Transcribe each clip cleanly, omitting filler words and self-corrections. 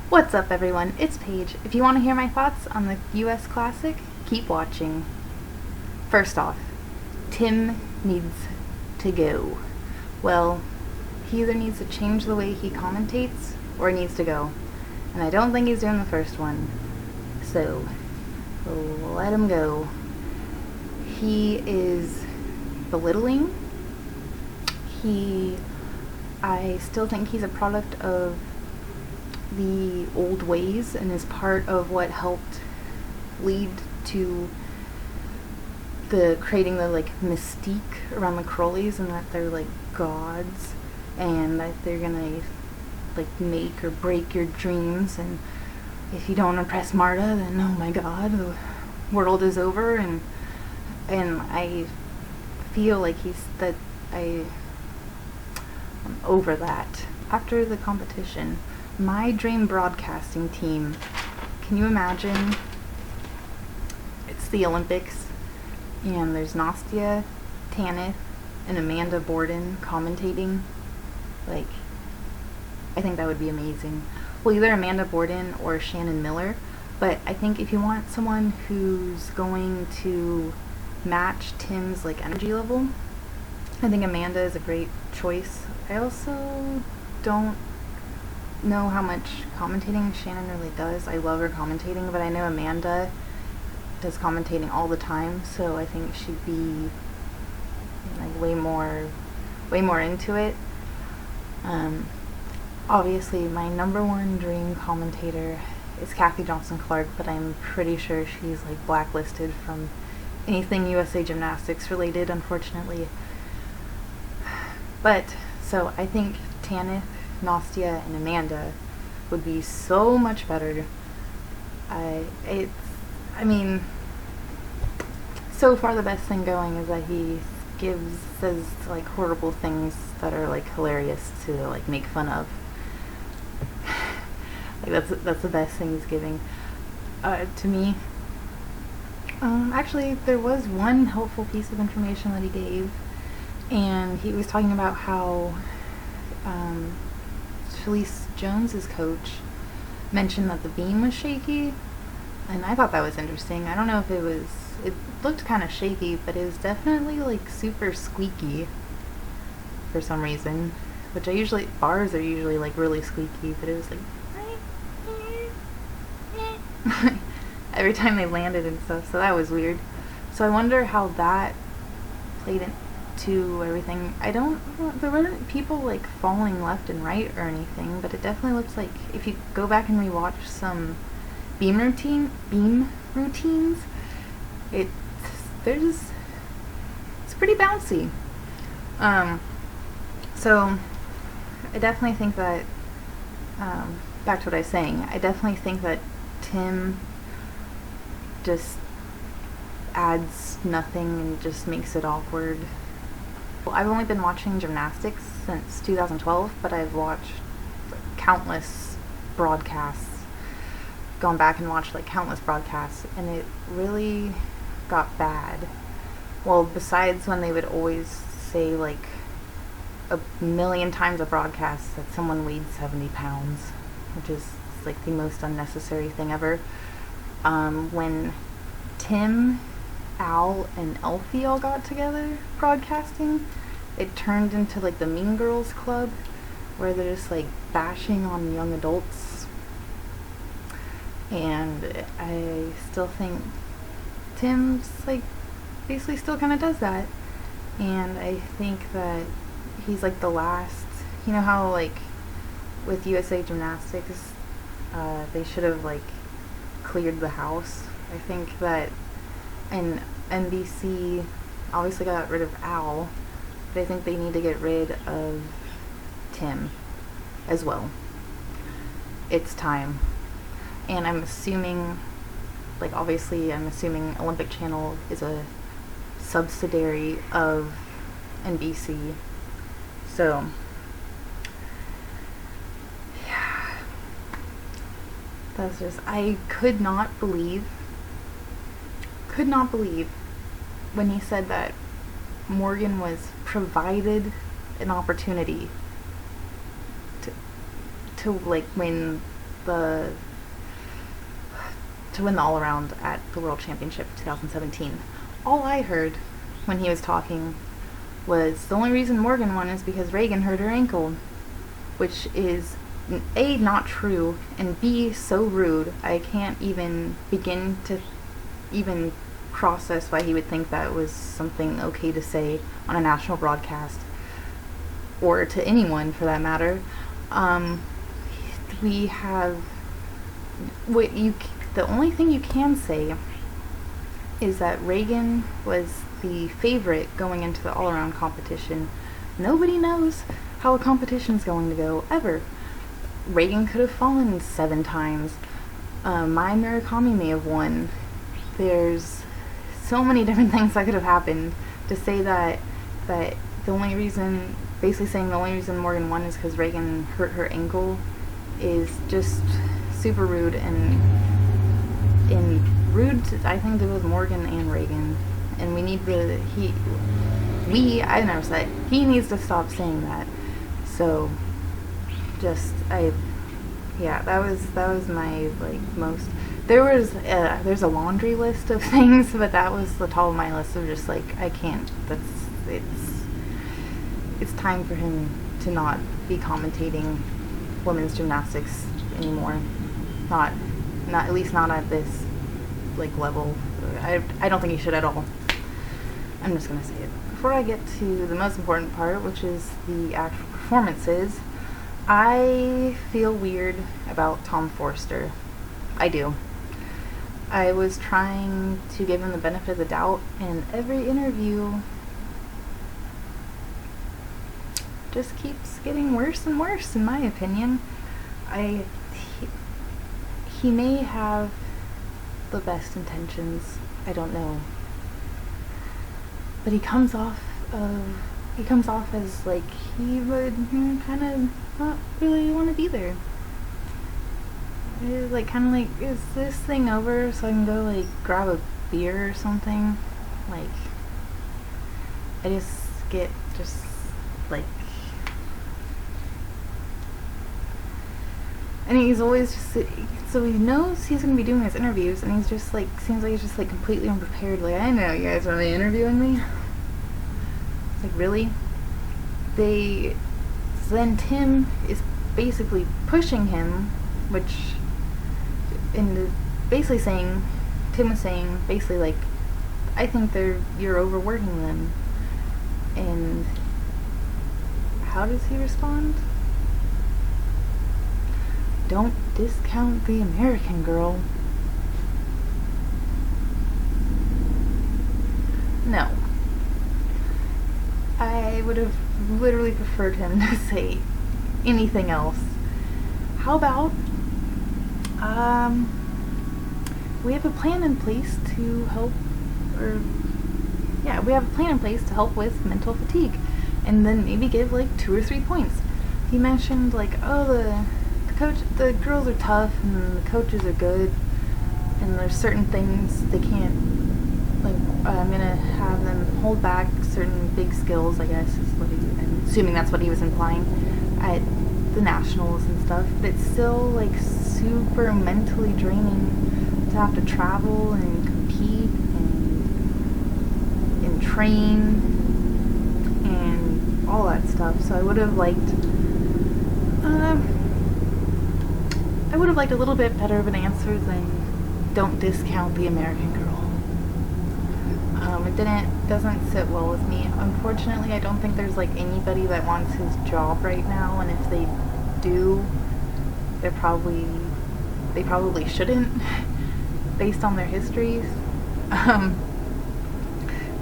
What's up, everyone? It's Paige. If you want to hear my thoughts on the US Classic, keep watching. First off, Tim needs to go. Well, he either needs to change the way he commentates or he needs to go. And I don't think he's doing the first one. So, let him go. He is belittling. I still think he's a product of the old ways and is part of what helped lead to the creating the mystique around the Crowleys, and that they're like gods and that they're gonna make or break your dreams, and if you don't impress Marta, then oh my god, the world is over. And I feel like I'm over that. After the competition, my dream broadcasting team, can you imagine? It's the Olympics, and there's Nastia, Tanith, and Amanda Borden commentating. I think that would be amazing. Well, either Amanda Borden or Shannon Miller, but I think if you want someone who's going to match Tim's energy level, I think Amanda is a great choice. I also don't know how much commentating Shannon really does. I love her commentating, but I know Amanda does commentating all the time, so I think she'd be way more into it. Obviously, my number one dream commentator is Kathy Johnson-Clark, but I'm pretty sure she's blacklisted from anything USA Gymnastics related, unfortunately. But so I think Tanith, Nastia, and Amanda would be so much better. So far the best thing going is that he says horrible things that are hilarious to make fun of. That's the best thing he's giving to me. Actually, there was one helpful piece of information that he gave, and he was talking about how Felice Jones's coach mentioned that the beam was shaky, and I thought that was interesting. I don't know if it looked kind of shaky, but it was definitely super squeaky for some reason, which bars are usually really squeaky, but it was every time they landed and stuff, so that was weird. So I wonder how that played into everything. There weren't people falling left and right or anything, but it definitely looks like if you go back and rewatch some beam routines, it's pretty bouncy. So I definitely think that back to what I was saying, I definitely think that Tim just adds nothing and just makes it awkward. Well, I've only been watching gymnastics since 2012, but I've watched countless broadcasts, gone back and watched countless broadcasts, and it really got bad. Well, besides when they would always say a million times a broadcast that someone weighed 70 pounds, which is the most unnecessary thing ever. When Tim, Al, and Elfie all got together broadcasting, it turned into the Mean Girls Club, where they're just bashing on young adults. And I still think Tim's basically still kind of does that. And I think that he's the last, you know how with USA Gymnastics they should have cleared the house. I think that, and NBC obviously got rid of Al, but I think they need to get rid of Tim as well. It's time. And I'm assuming Olympic Channel is a subsidiary of NBC. So yeah, that's just, I could not believe when he said that Morgan was provided an opportunity to win the to win the all-around at the World Championship 2017. All I heard when he was talking was the only reason Morgan won is because Reagan hurt her ankle, which is A, not true, and B, so rude. I can't even begin to even process why he would think that was something okay to say on a national broadcast, or to anyone for that matter. We have the only thing you can say is that Reagan was the favorite going into the all-around competition. Nobody knows how a competition's going to go, ever. Reagan could have fallen 7 times. Mai Murakami may have won. There's so many different things that could have happened. To say that the only reason, basically saying the only reason Morgan won is because Reagan hurt her ankle, is just super rude, and rude to, I think, it was Morgan and Reagan. And we need I never said, he needs to stop saying that. So, that was my, most, there's a laundry list of things, but that was the top of my list of just, I can't, it's time for him to not be commentating women's gymnastics anymore. Not at least not at this, level. I don't think he should at all. I'm just gonna say it. Before I get to the most important part, which is the actual performances, I feel weird about Tom Forster. I do. I was trying to give him the benefit of the doubt, and every interview just keeps getting worse and worse, in my opinion. He may have the best intentions, I don't know, but he comes off as he would kind of not really want to be there. Is is this thing over so I can go grab a beer or something? I just get and he's always so he knows he's going to be doing his interviews, and he's just seems like he's just completely unprepared. I know you guys are really interviewing me. Really? Then Tim is basically pushing him, basically saying, Tim was saying, basically I think you're overworking them. And how does he respond? Don't discount the American girl. No. I would have literally preferred him to say anything else. How about, we have a plan in place to help, we have a plan in place to help with mental fatigue, and then maybe give 2 or 3 points. He mentioned the girls are tough and the coaches are good, and there's certain things they can't, I'm gonna have them hold back certain big skills, I guess is what I'm assuming that's what he was implying, at the nationals and stuff. But it's still super mentally draining to have to travel and compete and train and all that stuff. So I would have liked a little bit better of an answer than don't discount the American girl. It doesn't sit well with me. Unfortunately, I don't think there's anybody that wants his job right now, and if they do, they probably shouldn't, based on their histories.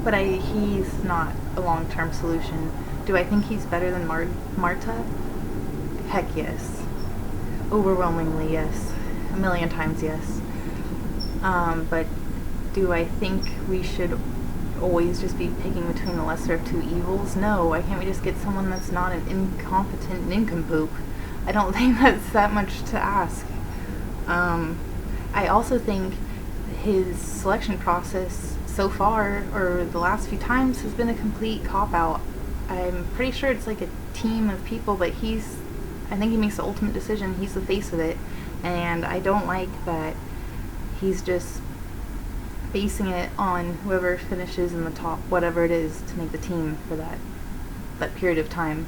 But he's not a long-term solution. Do I think he's better than Marta? Heck yes. Overwhelmingly yes. A million times yes. But do I think we should always just be picking between the lesser of two evils? No. Why can't we just get someone that's not an incompetent nincompoop? I don't think that's that much to ask. I also think his selection process so far, or the last few times, has been a complete cop-out. I'm pretty sure it's a team of people, but I think he makes the ultimate decision. He's the face of it, And I don't like that he's just basing it on whoever finishes in the top, whatever it is, to make the team for that period of time.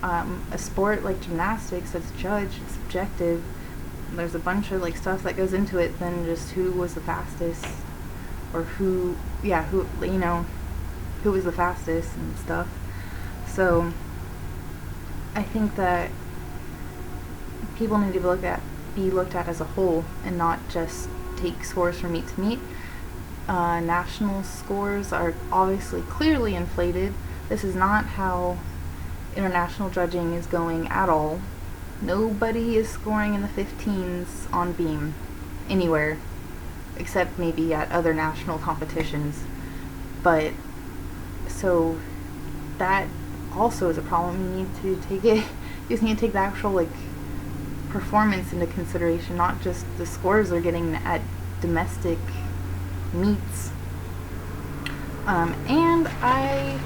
A sport like gymnastics that's judged, it's subjective. There's a bunch of like stuff that goes into it than just who was the fastest, or who was the fastest and stuff. So I think that people need to be looked at as a whole and not just take scores from meet to meet. National scores are obviously clearly inflated. This is not how international judging is going at all. Nobody is scoring in the 15s on beam anywhere, except maybe at other national competitions. But so that also is a problem. You need to take it. You just need to take the actual like performance into consideration, not just the scores they're getting at domestic meets. And I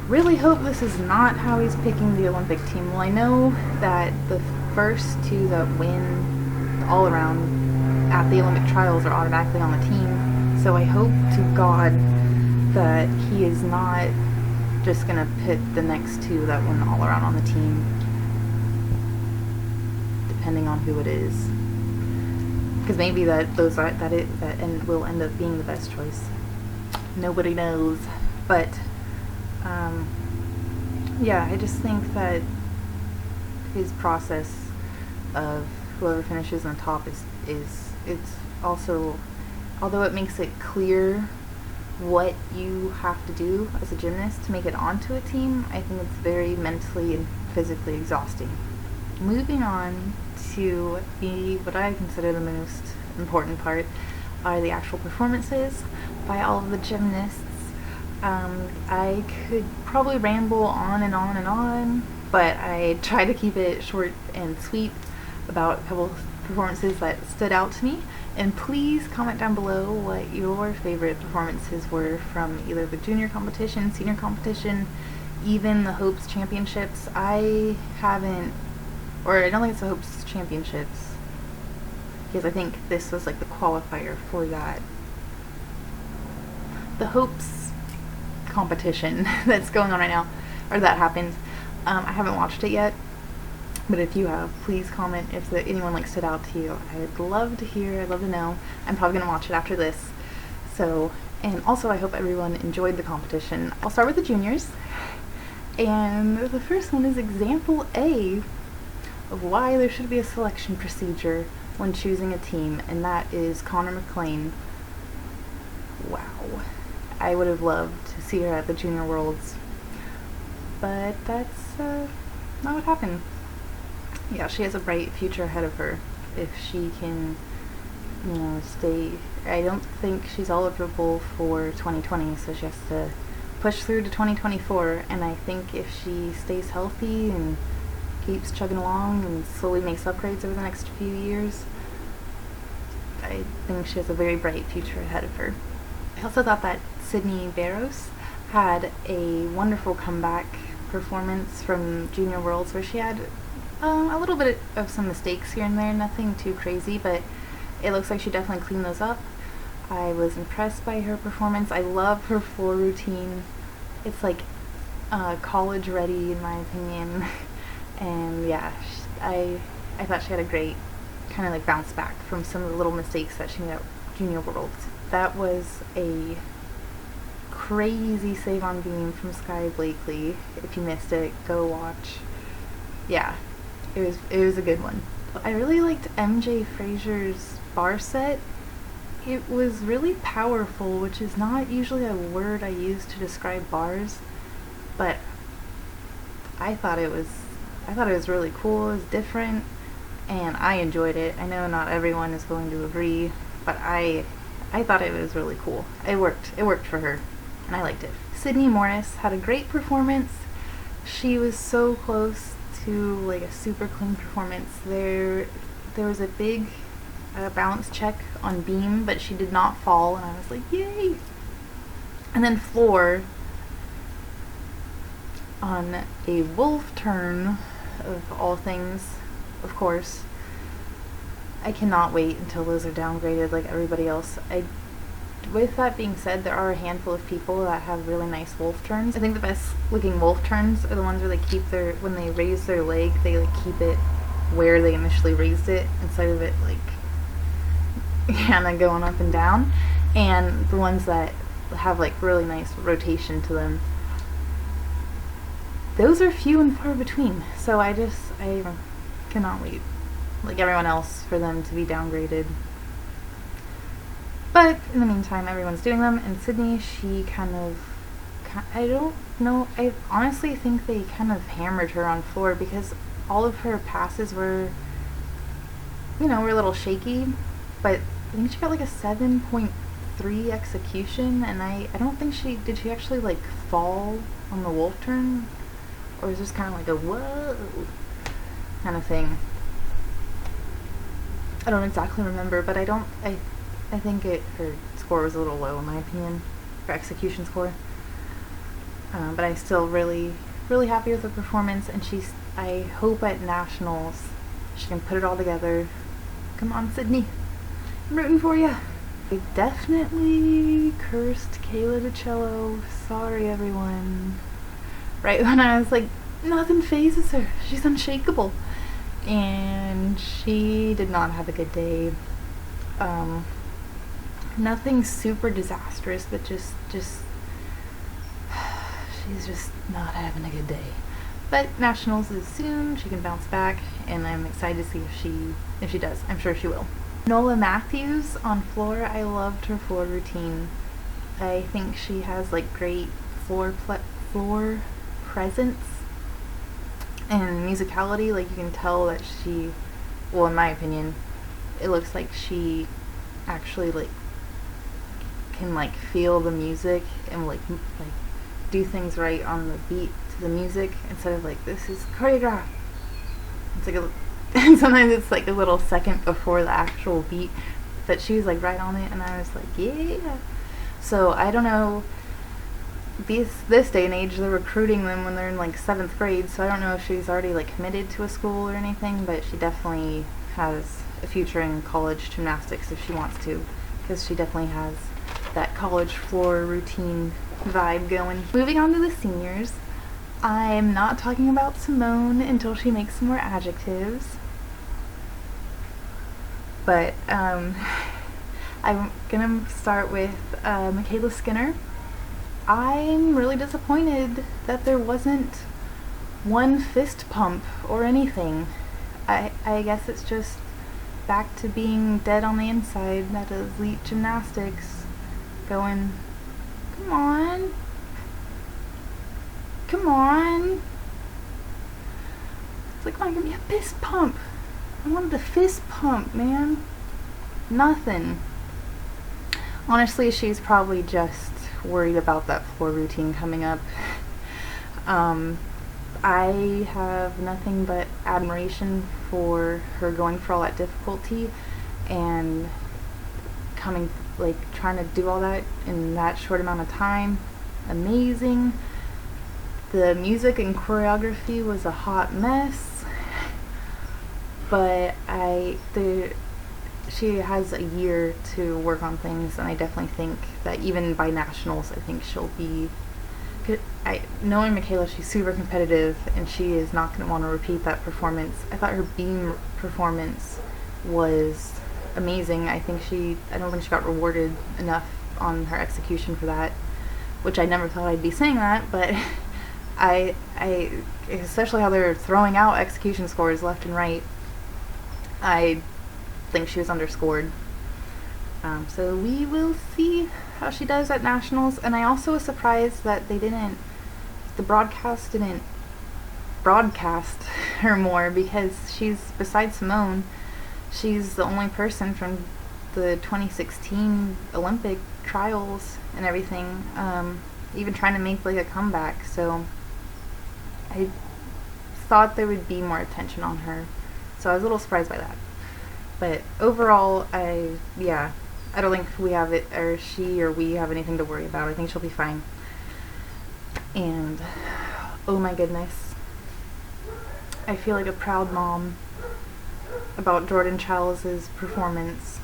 really hope this is not how he's picking the Olympic team. Well, I know that the first two that win all around at the Olympic trials are automatically on the team. So I hope to God that he is not just gonna put the next two that win all around on the team, depending on who it is. Because maybe that will end up being the best choice. Nobody knows, but yeah, I just think that his process of whoever finishes on top is it's also, although it makes it clear what you have to do as a gymnast to make it onto a team, I think it's very mentally and physically exhausting. Moving on to what I consider the most important part are the actual performances by all of the gymnasts. I could probably ramble on and on and on, but I try to keep it short and sweet about a couple of performances that stood out to me. And please comment down below what your favorite performances were from either the junior competition, senior competition, even the Hopes Championships. I don't think it's the Hopes Championships, because I think this was like the qualifier for that. The Hopes competition that's going on right now, or that happened. I haven't watched it yet, but if you have, please comment if anyone like stood out to you. I'd love to hear, I'd love to know. I'm probably gonna watch it after this. So, and also I hope everyone enjoyed the competition. I'll start with the juniors, and the first one is example A of why there should be a selection procedure when choosing a team, and that is Connor McLean. Wow. I would have loved to see her at the Junior Worlds, but that's not what happened. Yeah, she has a bright future ahead of her if she can, stay. I don't think she's eligible for 2020, so she has to push through to 2024, and I think if she stays healthy and keeps chugging along and slowly makes upgrades over the next few years, I think she has a very bright future ahead of her. I also thought that Sydney Barros had a wonderful comeback performance from Junior Worlds, where she had a little bit of some mistakes here and there, nothing too crazy, but it looks like she definitely cleaned those up. I was impressed by her performance. I love her floor routine. It's like college ready in my opinion. And yeah, I thought she had a great kind of like bounce back from some of the little mistakes that she made at Junior Worlds. That was a crazy save on beam from Sky Blakely. If you missed it, go watch. Yeah, it was a good one. I really liked MJ Frazier's bar set. It was really powerful, which is not usually a word I use to describe bars, but I thought it was really cool. It was different, and I enjoyed it. I know not everyone is going to agree, but I thought it was really cool. It worked for her, and I liked it. Sydney Morris had a great performance. She was so close to like a super clean performance. There was a big balance check on beam, but she did not fall, and I was like, yay! And then floor, on a wolf turn of all things, of course, I cannot wait until those are downgraded like everybody else. With that being said, there are a handful of people that have really nice wolf turns. I think the best looking wolf turns are the ones where they keep when they raise their leg, they like keep it where they initially raised it instead of it like kind of going up and down. And the ones that have like really nice rotation to them, those are few and far between. So I cannot wait, like everyone else, for them to be downgraded. But in the meantime, everyone's doing them, and Sydney, she I don't know, I honestly think they kind of hammered her on floor because all of her passes were, were a little shaky, but I think she got like a 7.3 execution, and I don't think did she actually like fall on the wolf turn? Or is this kind of like a whoa kind of thing? I don't exactly remember, but I think her score was a little low in my opinion, her execution score. But I'm still really, really happy with her performance, and I hope at Nationals she can put it all together. Come on, Sydney. I'm rooting for you. I definitely cursed Kayla DiCello. Sorry, everyone. Right when I was like, nothing phases her. She's unshakable. And she did not have a good day. Nothing super disastrous, but just she's just not having a good day. But Nationals is soon. She can bounce back, and I'm excited to see if she does. I'm sure she will. Nola Matthews on floor. I loved her floor routine. I think she has like great floor presence and musicality. Like you can tell that well, in my opinion, it looks like she actually like can like feel the music and like do things right on the beat to the music instead of like, this is choreographed. It's like and sometimes it's like a little second before the actual beat, but she was like right on it, and I was like, yeah. So I don't know, this day and age they're recruiting them when they're in like 7th grade, so I don't know if she's already like committed to a school or anything, but she definitely has a future in college gymnastics if she wants to, because she definitely has that college floor routine vibe going. Moving on to the seniors, I'm not talking about Simone until she makes some more adjectives, but I'm gonna start with Michaela Skinner. I'm really disappointed that there wasn't one fist pump or anything. I guess it's just back to being dead on the inside at elite gymnastics, going, come on. Come on. It's like, come on, give me a fist pump. I wanted a fist pump, man. Nothing. Honestly, she's probably just worried about that floor routine coming up. I have nothing but admiration for her going for all that difficulty and trying to do all that in that short amount of time. Amazing. The music and choreography was a hot mess, but she has a year to work on things, and I definitely think that even by Nationals, I think she'll be, knowing Michaela, she's super competitive, and she is not going to want to repeat that performance. I thought her beam performance was amazing. I don't think she got rewarded enough on her execution for that, which I never thought I'd be saying that, but I especially how they're throwing out execution scores left and right, I think she was underscored. So we will see how she does at Nationals, and I also was surprised that the broadcast didn't broadcast her more, because besides Simone, she's the only person from the 2016 Olympic trials and everything, even trying to make like a comeback, so I thought there would be more attention on her, so I was a little surprised by that. But overall, I don't think we have anything to worry about. I think she'll be fine. And oh my goodness, I feel like a proud mom about Jordan Childs' performance.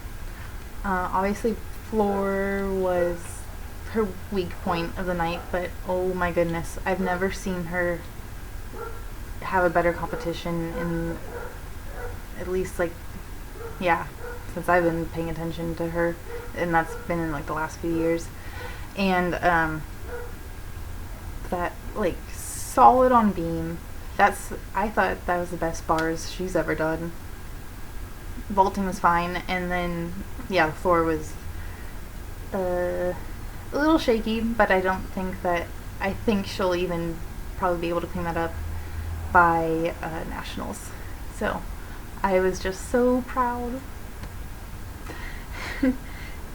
Obviously, floor was her weak point of the night, but oh my goodness, I've never seen her have a better competition in at least, like, yeah, since I've been paying attention to her, and that's been in like the last few years. And that, like, solid on beam, I thought that was the best bars she's ever done. Vaulting was fine, and then yeah, the floor was a little shaky, but I think she'll even probably be able to clean that up by nationals. So I was just so proud.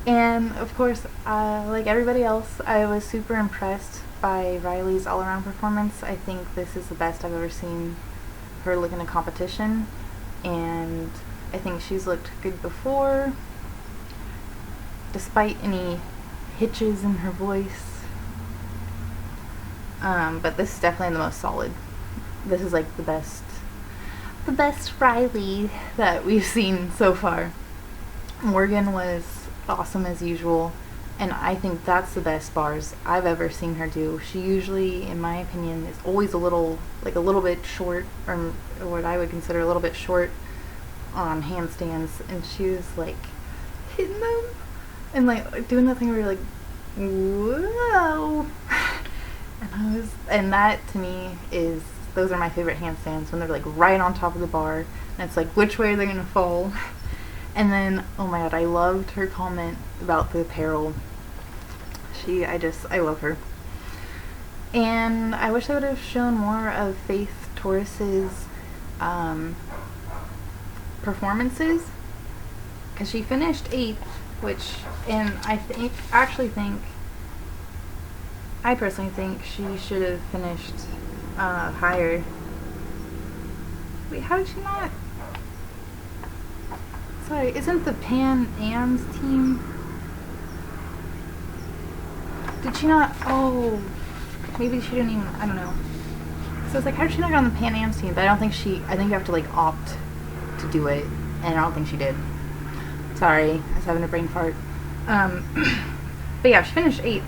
And of course, like everybody else, I was super impressed by Riley's all-around performance. I think this is the best I've ever seen her look in a competition, and I think she's looked good before, despite any hitches in her voice. But this is definitely the most solid. This is like the best Riley that we've seen so far. Morgan was awesome as usual, and I think that's the best bars I've ever seen her do. She usually, in my opinion, is always a little bit short, or what I would consider a little bit short on handstands, and she was like hitting them and like doing that thing where you're like, whoa. And that to me is, those are my favorite handstands, when they're like right on top of the bar and it's like which way are they gonna fall. And then, oh my god, I loved her comment about the apparel. I love her. And I wish I would have shown more of Faith Torres's performances, because she finished 8th, and I personally think she should have finished higher. Wait, how did she not? Sorry, isn't the Pan Am's team? Did she not? Oh, maybe she didn't even, I don't know. So it's like, how did she not get on the Pan Am's team? But I think you have to like opt to do it, and I don't think she did. Sorry, I was having a brain fart. But yeah, she finished 8th,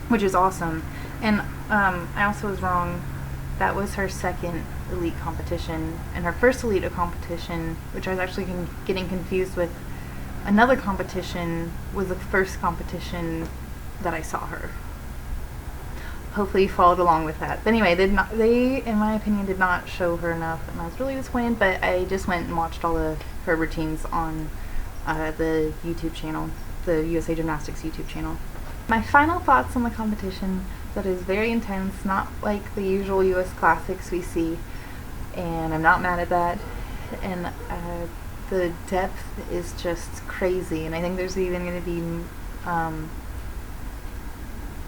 which is awesome. And I also was wrong. That was her second elite competition, and her first elite competition, which I was actually getting confused with another competition, was the first competition that I saw her. Hopefully you followed along with that. But anyway, they, in my opinion, did not show her enough, and I was really disappointed, but I just went and watched all of her routines on the YouTube channel, the USA Gymnastics YouTube channel. My final thoughts on the competition: that is very intense, not like the usual US Classics we see, and I'm not mad at that. And the depth is just crazy, and I think there's even going to be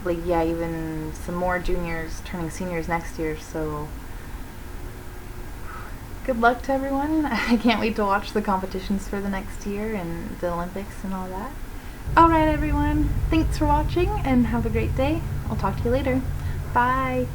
even some more juniors turning seniors next year, so good luck to everyone. I can't wait to watch the competitions for the next year and the Olympics and all that. Alright everyone, thanks for watching and have a great day. I'll talk to you later. Bye!